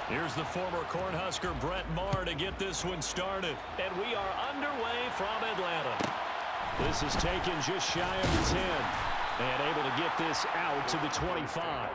Here's the former Cornhusker Brett Maher to get this one started. And we are underway from Atlanta. This is taken just shy of the 10. And able to get this out to the 25.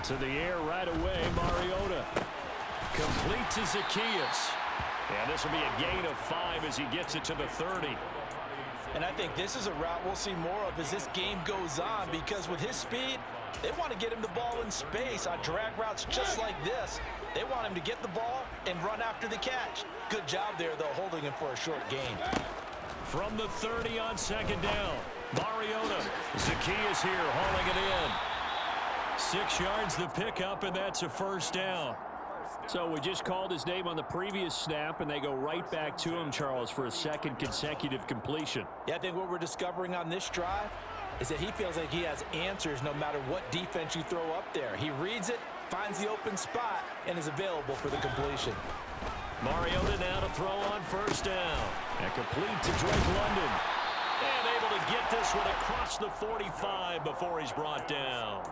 To the air right away, Mariota. Complete to Zacchaeus. And this will be a gain of 5 as he gets it to the 30. And I think this is a route we'll see more of as this game goes on, because with his speed, they want to get him the ball in space on drag routes just like this. They want him to get the ball and run after the catch. Good job there, though, holding him for a short gain. From the 30 on second down, Mariota. Zacchaeus here hauling it in. 6 yards the pickup, and that's a first down. So we just called his name on the previous snap, and they go right back to him, Charles, for a second consecutive completion. Yeah, I think what we're discovering on this drive is that he feels like he has answers no matter what defense you throw up there. He reads it, finds the open spot, and is available for the completion. Mariota now to throw on first down. And complete to Drake London. And able to get this one across the 45 before he's brought down.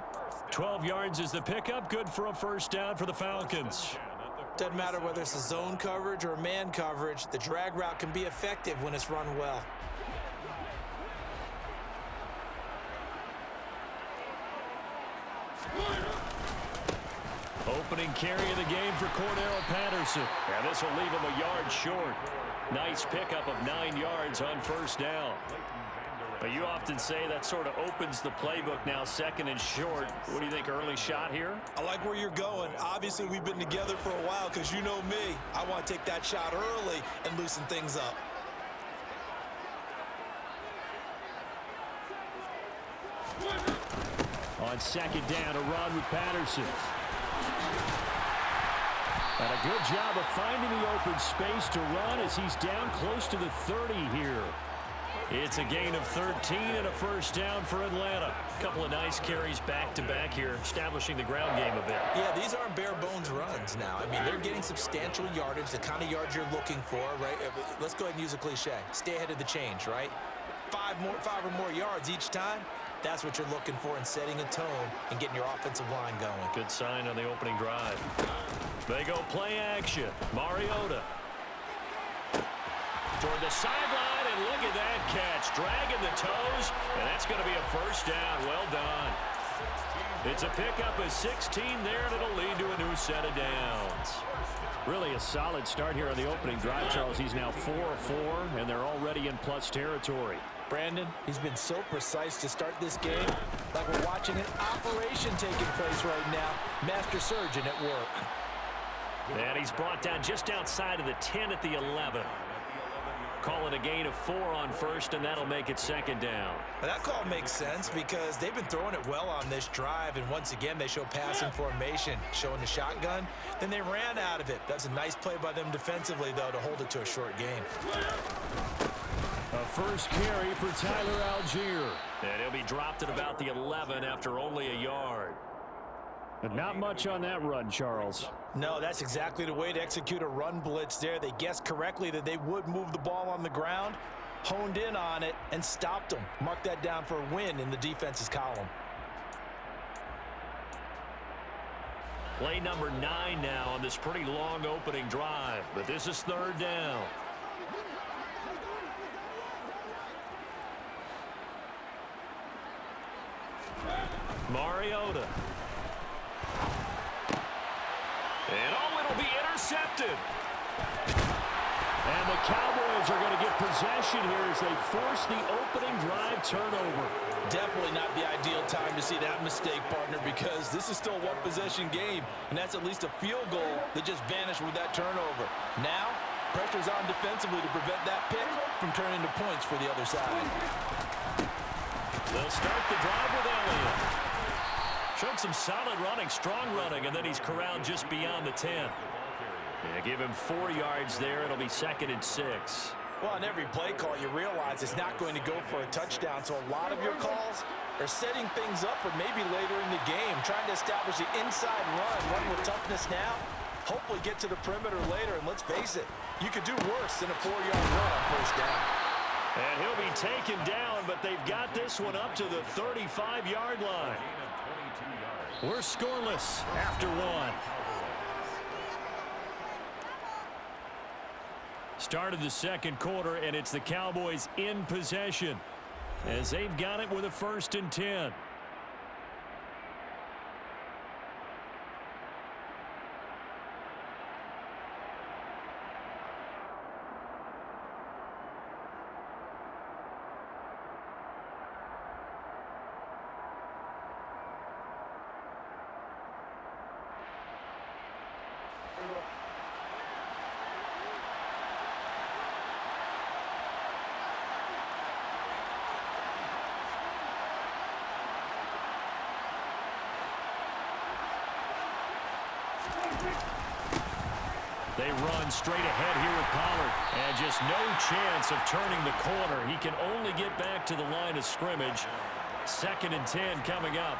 12 yards is the pickup. Good for a first down for the Falcons. Doesn't matter whether it's a zone coverage or man coverage. The drag route can be effective when it's run well. Opening carry of the game for Cordero Patterson. And this will leave him a yard short. Nice pickup of 9 yards on first down. But you often say that sort of opens the playbook now, second and short. What do you think, early shot here? I like where you're going. Obviously, we've been together for a while because you know me. I want to take that shot early and loosen things up. On second down, a run with Patterson. And a good job of finding the open space to run as he's down close to the 30 here. It's a gain of 13 and a first down for Atlanta. A couple of nice carries back-to-back here, establishing the ground game a bit. Yeah, these aren't bare-bones runs now. I mean, they're getting substantial yardage, the kind of yards you're looking for, right? Let's go ahead and use a cliche. Stay ahead of the change, right? 5 or more yards each time. That's what you're looking for in setting a tone and getting your offensive line going. Good sign on the opening drive. They go play action. Mariota. Toward the sideline, and look at that catch. Dragging the toes, and that's going to be a first down. Well done. It's a pickup of 16 there, and it'll lead to a new set of downs. Really a solid start here on the opening drive, Charles. He's now 4 of 4, and they're already in plus territory. Brandon, he's been so precise to start this game, like we're watching an operation taking place right now. Master surgeon at work. And he's brought down just outside of the 10 at the 11. Call it a gain of 4 on first, and that'll make it second down. That call makes sense because they've been throwing it well on this drive, and once again they show passing formation, showing the shotgun. Then they ran out of it. That's a nice play by them defensively, though, to hold it to a short gain. A first carry for Tyler Algier. And he'll be dropped at about the 11 after only a yard. But not much on that run, Charles. No, that's exactly the way to execute a run blitz there. They guessed correctly that they would move the ball on the ground, honed in on it, and stopped them. Mark that down for a win in the defense's column. Play number 9 now on this pretty long opening drive. But this is third down. Mariota. And it'll be intercepted. And the Cowboys are going to get possession here as they force the opening drive turnover. Definitely not the ideal time to see that mistake, partner, because this is still a one-possession game, and that's at least a field goal that just vanished with that turnover. Now, pressure's on defensively to prevent that pick from turning into points for the other side. They'll start the drive with Elliott. Showed some solid running, strong running, and then he's corralled just beyond the 10. Yeah, give him 4 yards there. It'll be second and 6. Well, on every play call, you realize it's not going to go for a touchdown, so a lot of your calls are setting things up for maybe later in the game, trying to establish the inside run with toughness now, hopefully get to the perimeter later, and let's face it, you could do worse than a 4-yard run on first down. And he'll be taken down, but they've got this one up to the 35-yard line. We're scoreless after one. Started the second quarter, and it's the Cowboys in possession as they've got it with a 1st and 10. They run straight ahead here with Pollard, and just no chance of turning the corner. He can only get back to the line of scrimmage. 2nd and 10 coming up.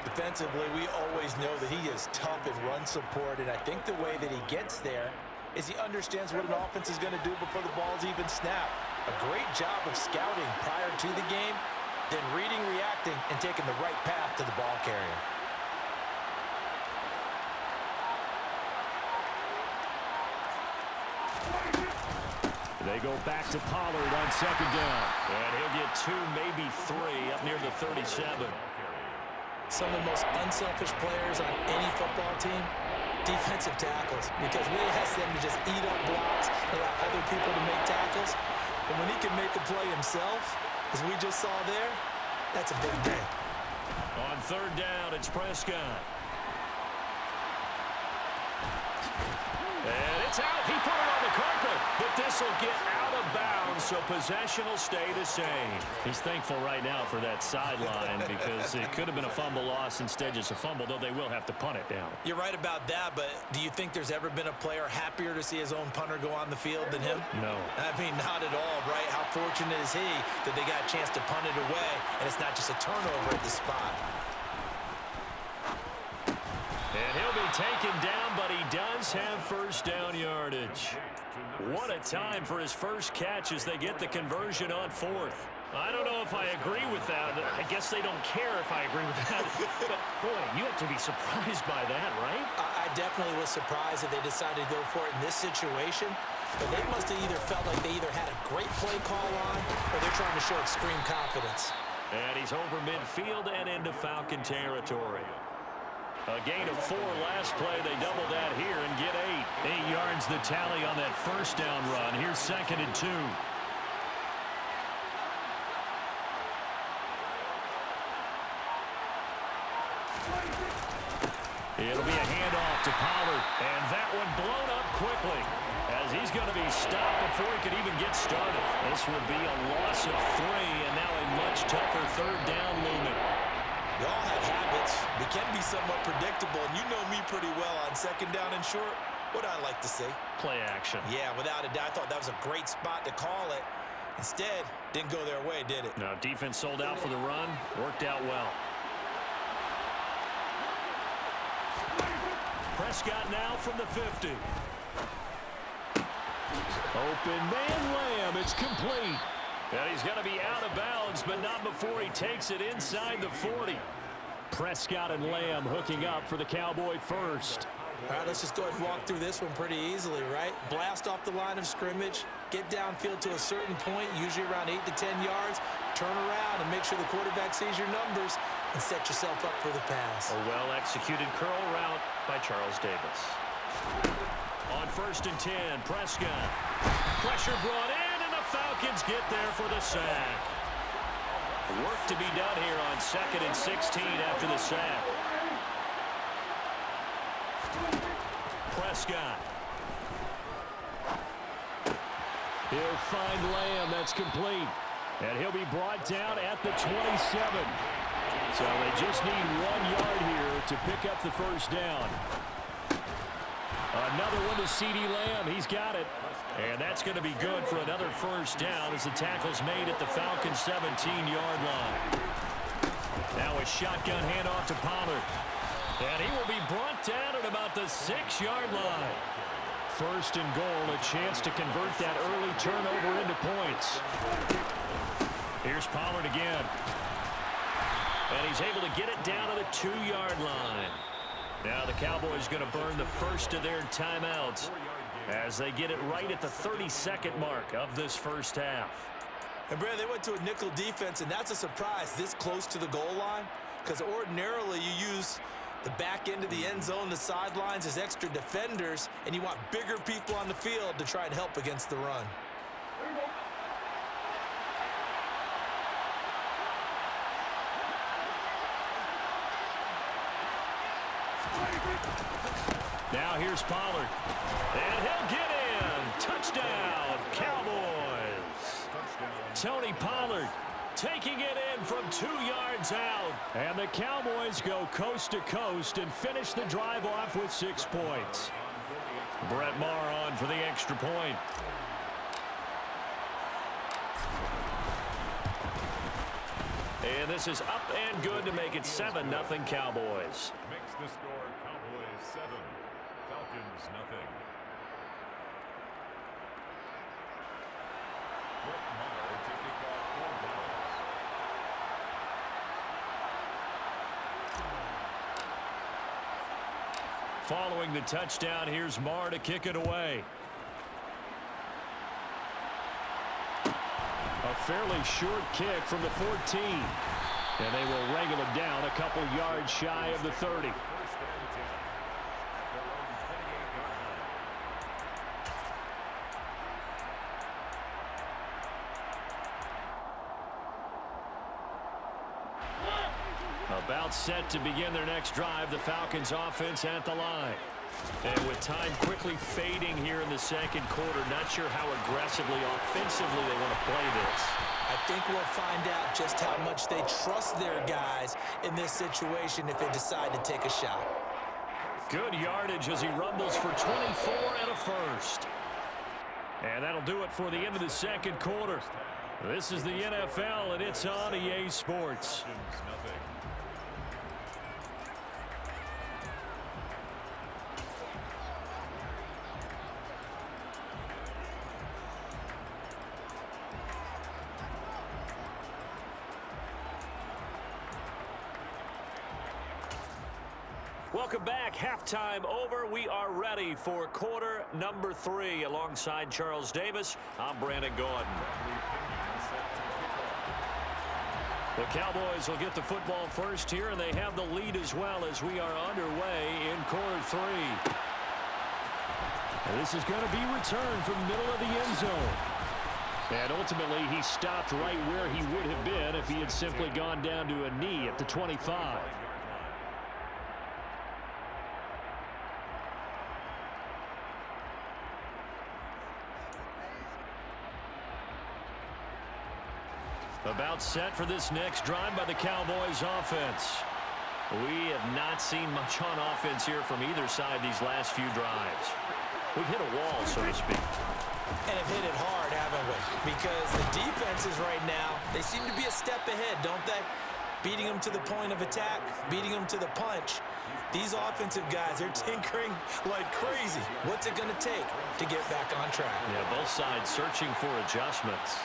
Defensively, we always know that he is tough in run support, and I think the way that he gets there is he understands what an offense is going to do before the ball's even snapped. A great job of scouting prior to the game, then reading, reacting, and taking the right path to the ball carrier. They go back to Pollard on 2nd down. And he'll get 2, maybe 3 up near the 37. Some of the most unselfish players on any football team, defensive tackles, because we ask them to just eat up blocks, allow other people to make tackles. And when he can make a play himself, as we just saw there, that's a big day. On 3rd down, it's Prescott. And it's out. He put it on the carpet, but this will get out of bounds, so possession will stay the same. He's thankful right now for that sideline because it could have been a fumble loss, instead just a fumble, though they will have to punt it down. You're right about that, but do you think there's ever been a player happier to see his own punter go on the field than him? No. I mean, not at all, right? How fortunate is he that they got a chance to punt it away, and it's not just a turnover at the spot. And he'll be taken down, but he does have 1st down yardage. What a time for his first catch as they get the conversion on 4th. I don't know if I agree with that. I guess they don't care if I agree with that. But, boy, you have to be surprised by that, right? I definitely was surprised that they decided to go for it in this situation. But they must have either felt like they either had a great play call on or they're trying to show extreme confidence. And he's over midfield and into Falcon territory. A gain of 4 last play. They double that here and get 8. 8 yards the tally on that 1st down run. Here's 2nd and 2. It'll be a handoff to Pollard, and that one blown up quickly as he's going to be stopped before he could even get started. This would be a loss of 3, and now a much tougher 3rd down looming. We all have habits. We can be somewhat predictable, and you know me pretty well on 2nd down and short. What do I like to see? Play action. Yeah, without a doubt. I thought that was a great spot to call it. Instead, didn't go their way, did it? No, defense sold out for the run. Worked out well. Prescott now from the 50. Open man Lamb. It's complete. And he's going to be out of bounds, but not before he takes it inside the 40. Prescott and Lamb hooking up for the Cowboy 1st. All right, let's just go ahead and walk through this one pretty easily, right? Blast off the line of scrimmage, get downfield to a certain point, usually around 8 to 10 yards, turn around and make sure the quarterback sees your numbers and set yourself up for the pass. A well-executed curl route by Charles Davis. On 1st and 10, Prescott. Pressure brought in. Falcons get there for the sack. Work to be done here on 2nd and 16 after the sack. Prescott. He'll find Lamb. That's complete. And he'll be brought down at the 27. So they just need 1 yard here to pick up the 1st down. Another one to CeeDee Lamb. He's got it. And that's going to be good for another first down as the tackle's made at the Falcons' 17-yard line. Now a shotgun handoff to Pollard. And he will be brought down at about the 6-yard line. First and goal, a chance to convert that early turnover into points. Here's Pollard again. And he's able to get it down to the 2-yard line. Now the Cowboys going to burn the first of their timeouts as they get it right at the 32nd mark of this first half. And Brad, they went to a nickel defense, and that's a surprise this close to the goal line, because ordinarily you use the back end of the end zone, the sidelines as extra defenders, and you want bigger people on the field to try and help against the run. Now here's Pollard. And he'll get in. Touchdown, Cowboys. Tony Pollard taking it in from 2 yards out. And the Cowboys go coast to coast and finish the drive off with 6 points. Brett Maher on for the extra point. And this is up and good to make it 7-0 Cowboys. Makes the score Cowboys 7, Falcons nothing. Brett Maher to kick off 4 balls. Following the touchdown, here's Maher to kick it away. A fairly short kick from the 14. And they will wrangle it down a couple yards shy of the 30. About set to begin their next drive, the Falcons offense at the line. And with time quickly fading here in the second quarter, not sure how aggressively, offensively they want to play this. I think we'll find out just how much they trust their guys in this situation if they decide to take a shot. Good yardage as he rumbles for 24 and a first. And that'll do it for the end of the second quarter. This is the NFL, and it's on EA Sports. Welcome back. Halftime over. We are ready for quarter number 3. Alongside Charles Davis, I'm Brandon Gordon. The Cowboys will get the football first here, and they have the lead as well as we are underway in quarter 3. And this is going to be returned from the middle of the end zone. And ultimately, he stopped right where he would have been if he had simply gone down to a knee at the 25. About set for this next drive by the Cowboys offense. We have not seen much on offense here from either side these last few drives. We've hit a wall, so to speak. And have hit it hard, haven't we? Because the defenses right now, they seem to be a step ahead, don't they? Beating them to the point of attack, beating them to the punch. These offensive guys, they're tinkering like crazy. What's it going to take to get back on track? Yeah, both sides searching for adjustments.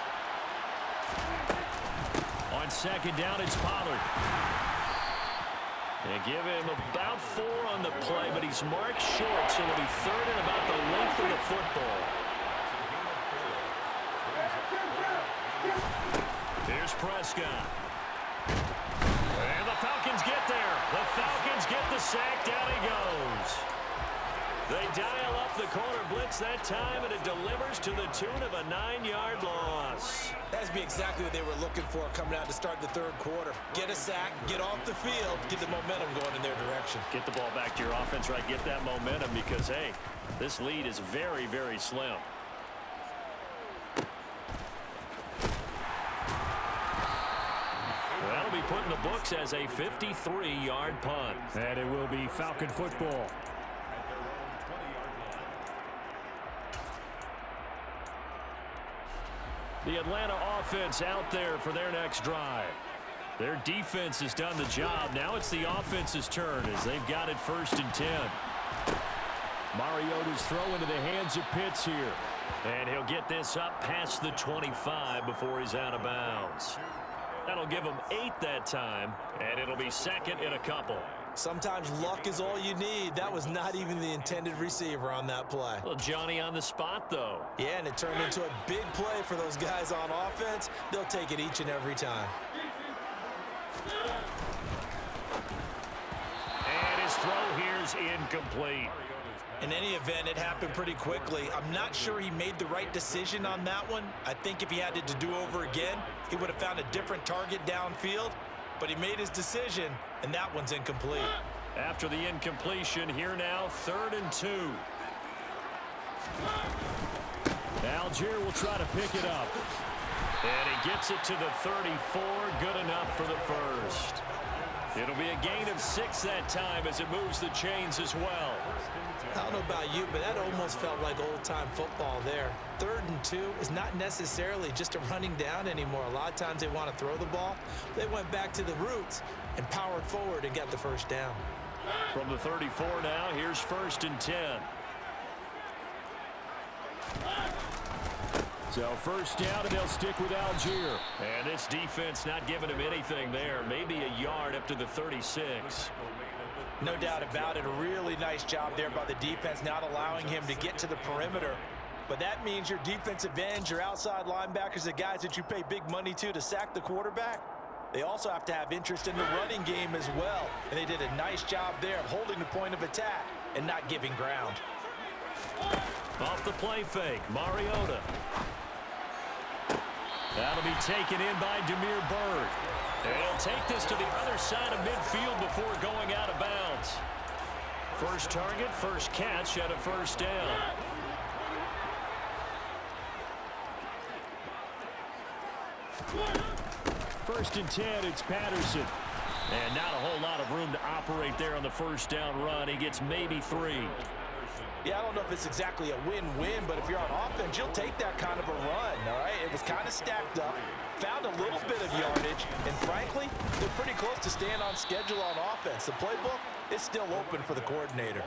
On second down, it's Pollard. They give him about 4 on the play, but he's marked short, so it'll be third and about the length of the football. Here's Prescott. And the Falcons get there. The Falcons get the sack. Down he goes. They dial up the corner blitz that time, and it delivers to the tune of a 9-yard loss. That's exactly what they were looking for coming out to start the third quarter. Get a sack, get off the field, get the momentum going in their direction. Get the ball back to your offense, right? Get that momentum because, hey, this lead is very, very slim. That'll be put in the books as a 53-yard punt. And it will be Falcon football. The Atlanta offense out there for their next drive. Their defense has done the job. Now it's the offense's turn as they've got it 1st and 10. Mariota's throw into the hands of Pitts here. And he'll get this up past the 25 before he's out of bounds. That'll give him 8 that time, and it'll be 2nd and a couple. Sometimes luck is all you need. That was not even the intended receiver on that play. Well, Johnny on the spot, though. Yeah, and it turned into a big play for those guys on offense. They'll take it each and every time. And his throw here's incomplete. In any event, it happened pretty quickly. I'm not sure he made the right decision on that one. I think if he had it to do over again, he would have found a different target downfield. But he made his decision, and that one's incomplete. After the incompletion, here now, 3rd and 2. Algier will try to pick it up. And he gets it to the 34, good enough for the first. It'll be a gain of 6 that time as it moves the chains as well. I don't know about you, but that almost felt like old-time football there. 3rd and 2 is not necessarily just a running down anymore. A lot of times they want to throw the ball. They went back to the roots and powered forward and got the first down. From the 34 now, here's 1st and 10. So 1st down, and they'll stick with Algier. And this defense not giving him anything there. Maybe a yard up to the 36. No doubt about it. A really nice job there by the defense, not allowing him to get to the perimeter. But that means your defensive ends, your outside linebackers, the guys that you pay big money to sack the quarterback, they also have to have interest in the running game as well. And they did a nice job there of holding the point of attack and not giving ground. Off the play fake, Mariota. That'll be taken in by Damiere Byrd. And he'll take this to the other side of midfield before going out of bounds. First target, first catch at a 1st down. First and 10, it's Patterson. And not a whole lot of room to operate there on the 1st down run. He gets maybe 3. Yeah, I don't know if it's exactly a win-win, but if you're on offense, you'll take that kind of a run, all right? It was kind of stacked up, found a little bit of yardage, and frankly, they're pretty close to staying on schedule on offense. The playbook is still open for the coordinator.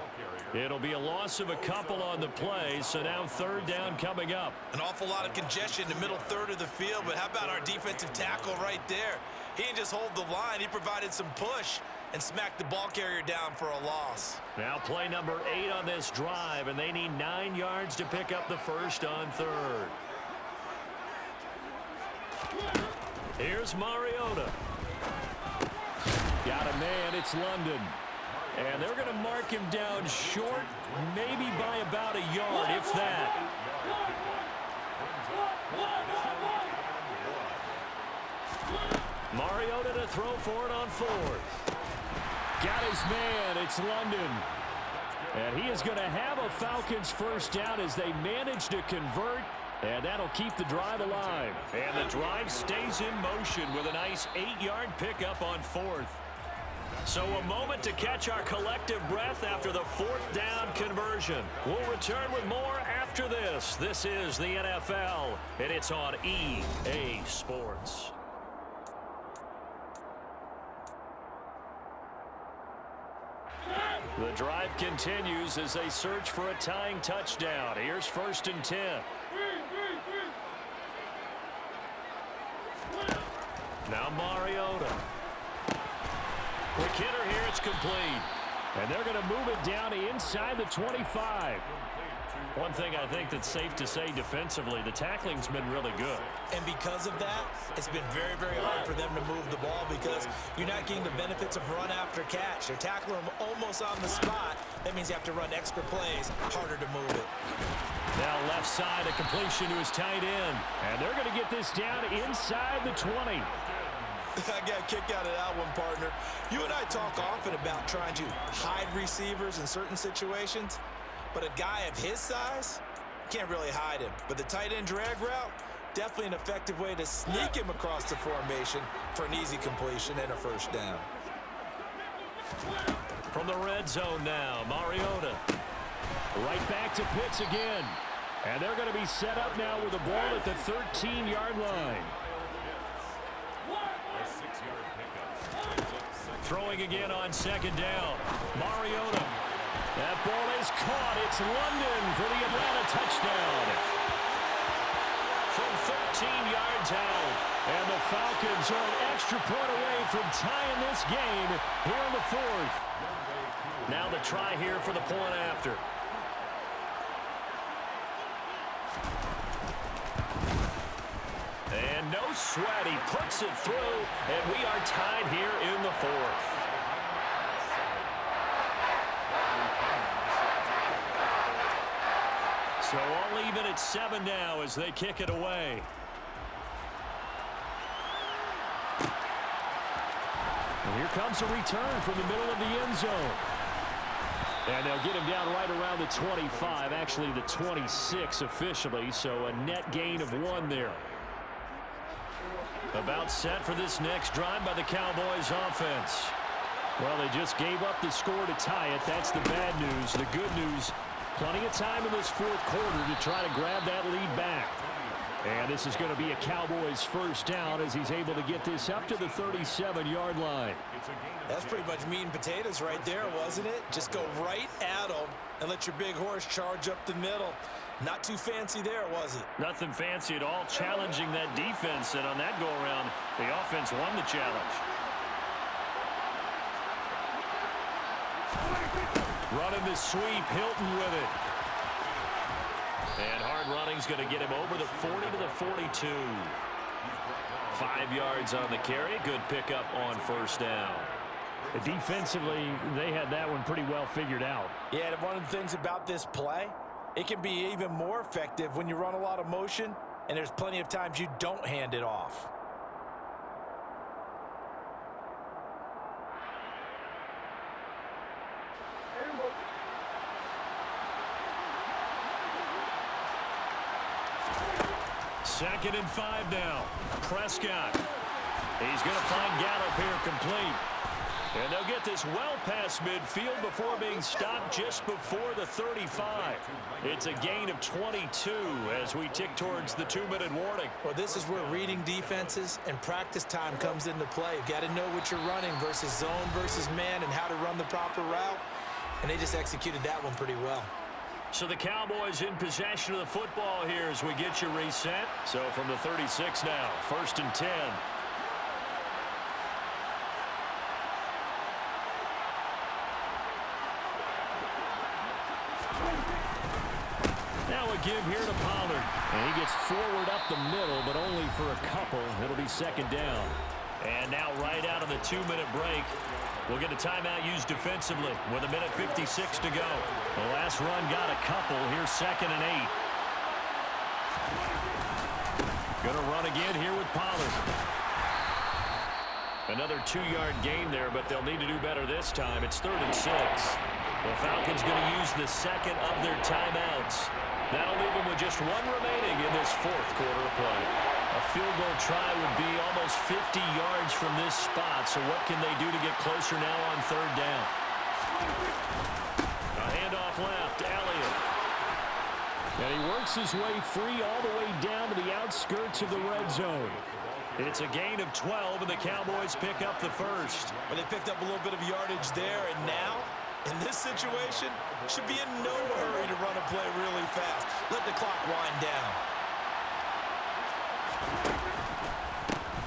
It'll be a loss of a couple on the play, so now 3rd down coming up. An awful lot of congestion in the middle third of the field, but how about our defensive tackle right there? He didn't just hold the line, he provided some push and smacked the ball carrier down for a loss. Now play number 8 on this drive, and they need 9 yards to pick up the first on 3rd. Here's Mariota. Got a man, it's London. And they're going to mark him down short, maybe by about a yard, if that. Mariota to throw for it on 4th. Got his man, it's London. And he is going to have a Falcons first down as they manage to convert, and that'll keep the drive alive. And the drive stays in motion with a nice 8-yard pickup on 4th. So a moment to catch our collective breath after the 4th down conversion. We'll return with more after this. This is the NFL, and it's on EA Sports. The drive continues as they search for a tying touchdown. Here's 1st and 10. Now Mariota. Quick hitter here, it's complete. And they're going to move it down inside the 25. One thing I think that's safe to say defensively, the tackling's been really good. And because of that, it's been very, very hard for them to move the ball because you're not getting the benefits of run after catch. They're tackling them almost on the spot. That means you have to run extra plays, harder to move it. Now left side, a completion to his tight end. And they're going to get this down inside the 20. I got a kick out of that one, partner. You and I talk often about trying to hide receivers in certain situations. But a guy of his size, can't really hide him. But the tight end drag route, definitely an effective way to sneak him across the formation for an easy completion and a first down. From the red zone now, Mariota. Right back to Pitts again. And they're going to be set up now with the ball at the 13-yard line. A 6-yard pickup. Throwing again on second down. Mariota. That ball is caught. It's London for the Atlanta touchdown. From 13 yards out. And the Falcons are an extra point away from tying this game here in the fourth. Now the try here for the point after. And no sweat. He puts it through, and we are tied here in the fourth. So all even at 7 now as they kick it away. And here comes a return from the middle of the end zone. And they'll get him down right around the 25, actually the 26 officially, so a net gain of 1 there. About set for this next drive by the Cowboys offense. Well, they just gave up the score to tie it. That's the bad news. The good news, plenty of time in this fourth quarter to try to grab that lead back. And this is going to be a Cowboys first down as he's able to get this up to the 37-yard line. That's pretty much meat and potatoes right there, wasn't it? Just go right at them and let your big horse charge up the middle. Not too fancy there, was it? Nothing fancy at all, challenging that defense. And on that go-around, the offense won the challenge. Running the sweep, Hilton with it. And hard running's going to get him over the 40 to the 42. 5 yards on the carry. Good pickup on first down. Defensively, they had that one pretty well figured out. Yeah, and one of the things about this play, it can be even more effective when you run a lot of motion, and there's plenty of times you don't hand it off. Second and 5 now. Prescott. He's going to find Gallup here complete. And they'll get this well past midfield before being stopped just before the 35. It's a gain of 22 as we tick towards the 2-minute warning. Well, this is where reading defenses and practice time comes into play. You've got to know what you're running versus zone versus man and how to run the proper route. And they just executed that one pretty well. So the Cowboys in possession of the football here as we get you reset. So from the 36 now, 1st and 10. Now a give here to Pollard. And he gets forward up the middle, but only for a couple. It'll be second down. And now right out of the 2-minute break, we'll get a timeout used defensively with 1:56 to go. The last run got a couple. Here's 2nd and 8. Going to run again here with Pollard. Another 2-yard gain there, but they'll need to do better this time. It's 3rd and 6. The Falcons going to use the second of their timeouts. That'll leave them with just 1 remaining in this fourth quarter of play. A field goal try would be almost 50 yards from this spot, so what can they do to get closer now on 3rd down? A handoff left, Elliott. And he works his way free all the way down to the outskirts of the red zone. It's a gain of 12, and the Cowboys pick up the first. Well, they picked up a little bit of yardage there, and now, in this situation, should be in no hurry to run a play really fast. Let the clock wind down.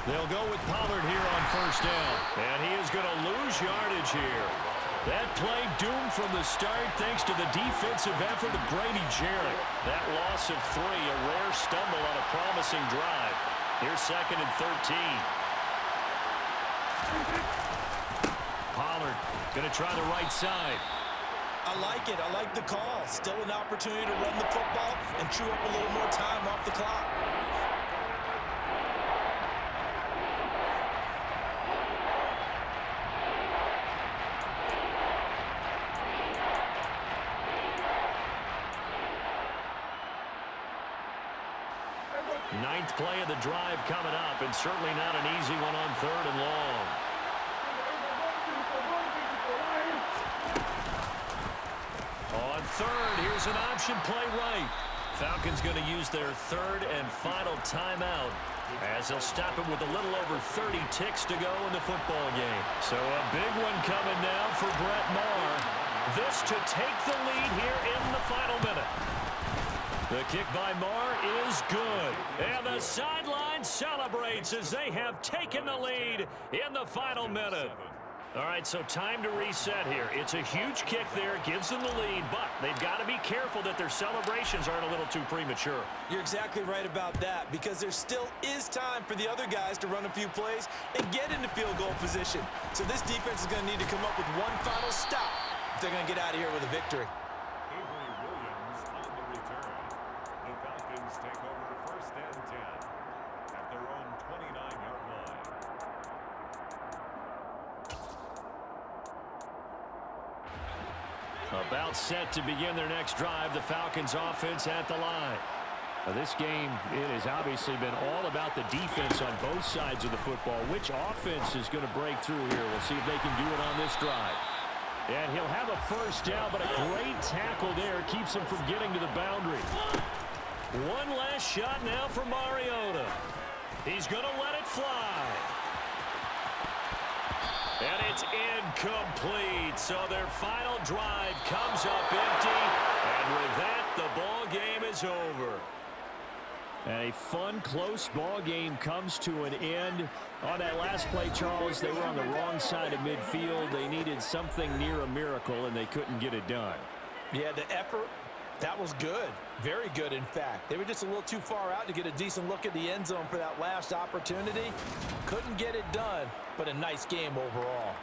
They'll go with Pollard here on 1st down. And he is going to lose yardage here. That play doomed from the start thanks to the defensive effort of Brady Jarrett. That loss of 3, a rare stumble on a promising drive. Here's 2nd and 13. Pollard going to try the right side. I like it. I like the call. Still an opportunity to run the football and chew up a little more time off the clock. Ninth play of the drive coming up, and certainly not an easy one on 3rd and long. On 3rd, here's an option play right. Falcons going to use their third and final timeout as they'll stop it with a little over 30 ticks to go in the football game. So a big one coming now for Brett Maher. This to take the lead here in the final minute. The kick by Maher is good. And the sideline celebrates as they have taken the lead in the final minute. All right, so time to reset here. It's a huge kick there. Gives them the lead, but they've got to be careful that their celebrations aren't a little too premature. You're exactly right about that, because there still is time for the other guys to run a few plays and get into field goal position. So this defense is going to need to come up with one final stop if they're going to get out of here with a victory. Avery Williams on the return. The Falcons take over first and 10 at their own 29-yard line. About set to begin their next drive, the Falcons offense at the line. Now, this game, it has obviously been all about the defense on both sides of the football. Which offense is going to break through here? We'll see if they can do it on this drive. And he'll have a first down, but a great tackle there keeps him from getting to the boundary. One last shot now for Mariota. He's going to let it fly. And it's incomplete. So their final drive comes up empty. And with that, the ball game is over. And a fun, close ball game comes to an end. On that last play, Charles, they were on the wrong side of midfield. They needed something near a miracle, and they couldn't get it done. Yeah, the effort, that was good. Very good, in fact. They were just a little too far out to get a decent look at the end zone for that last opportunity. Couldn't get it done, but a nice game overall.